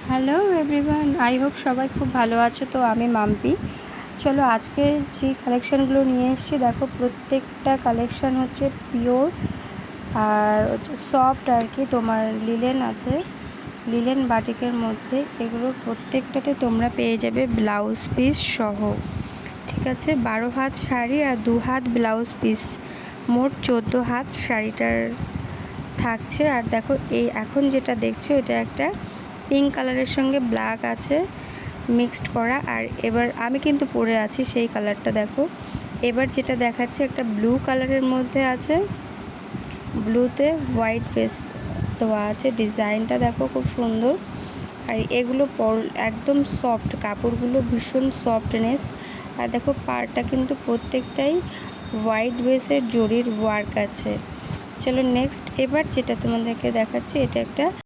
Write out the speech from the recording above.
Hello everyone, I hope সবাই খুব ভালো আছো। তো আমি মাম্পি। চলো আজকে যে কালেকশানগুলো নিয়ে এসেছি, দেখো প্রত্যেকটা কালেকশান হচ্ছে পিওর আর হচ্ছে সফট আর কি। তোমার লিলেন আছে, লিলেন বাটিকের মধ্যে। এগুলো প্রত্যেকটাতে তোমরা পেয়ে যাবে ব্লাউজ পিস সহ, ঠিক আছে। 12 হাত শাড়ি আর 2 হাত ব্লাউজ পিস, মোট 14 হাত শাড়িটার থাকছে। আর দেখো এই এখন যেটা দেখছো, এটা একটা পিঙ্ক কালারের সঙ্গে ব্ল্যাক আছে মিক্সড করা। আর এবার আমি কিন্তু পরে আছি সেই কালারটা। দেখো এবার যেটা দেখাচ্ছে, একটা ব্লু কালারের মধ্যে আছে, ব্লুতে হোয়াইট ফেস দেওয়া আছে। ডিজাইনটা দেখো খুব সুন্দর। আর এগুলো একদম সফট, কাপড়গুলো ভীষণ সফটনেস। আর দেখো পাড়টা কিন্তু প্রত্যেকটাই হোয়াইট বেসের জরির ওয়ার্ক আছে। চলো নেক্সট এবার যেটা তোমাদেরকে দেখাচ্ছি, এটা একটা